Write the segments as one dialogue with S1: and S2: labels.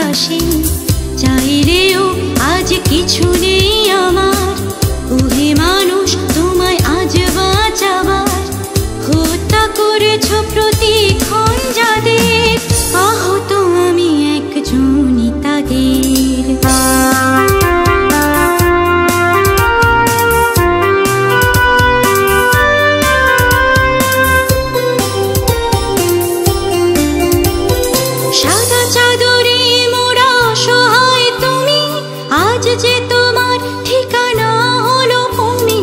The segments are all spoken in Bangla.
S1: হাসি। চাইলেও আজ কিছু নেই আমার, ওহে মানুষ তোমায় আজ বাঁচাবার। হত্যা করেছ প্রতিক্ষণ যাদের, আহত আমি একজনই তাদের। সাদা চাদরে মোড়া সহায় তুমি, আজ যে তোমার ঠিকানা হলো ভূমি।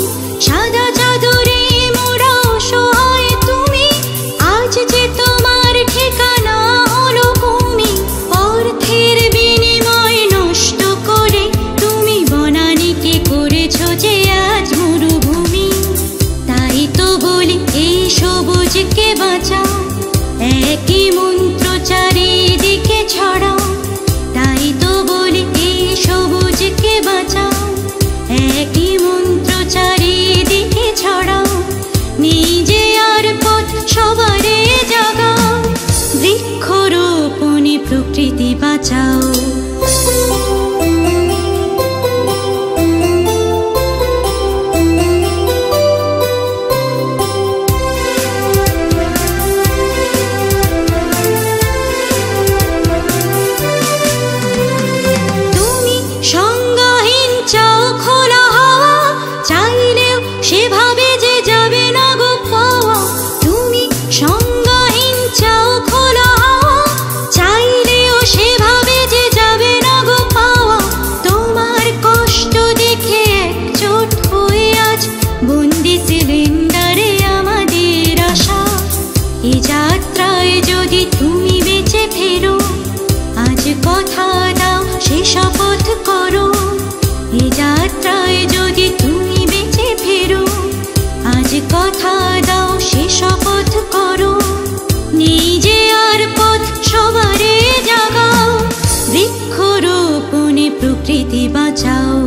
S1: সাদা চাদরে মোড়া সহায় তুমি, আজ যে তোমার ঠিকানা হলো ভূমি। অর্থের বিনিময় নষ্ট করে তুমি বনানীকে করেছ যে আজ মরুভূমি। তাই তো বলি এই সবুজকে বাঁচাও, একই মন্ত্র চারিদিকে ছড়াও। তাই তো বলি এই সবুজকে বাঁচাও, একই মন্ত্র চারিদিকে ছড়াও। নিজে আর পথ সবারে জাগাও, বৃক্ষরোপণে প্রকৃতি বাঁচাও। সংজ্ঞাহীন চাও খোলা হাওয়া, চাইলেও সেভাবে যে যাবে না গো পাওয়া। তুমি সংজ্ঞাহীন চাও খোলা হাওয়া, চাইলেও সেভাবে যে যাবে না গো পাওয়া। তোমার কষ্ট দেখে একজোট হয়ে আজ বন্দি সিলিন্ডারে আমাদের আশা। এ যাত্রায় যদি তুমি বেঁচে ফেরো, আজ কথা দাও সে শপথ করো। এ যাত্রায় যদি তুমি বেঁচে ফেরো, আজ কথা দাও সে শপথ করো। নিজে আর পথ সবারে জাগাও, বৃক্ষরোপণে প্রকৃতি বাঁচাও।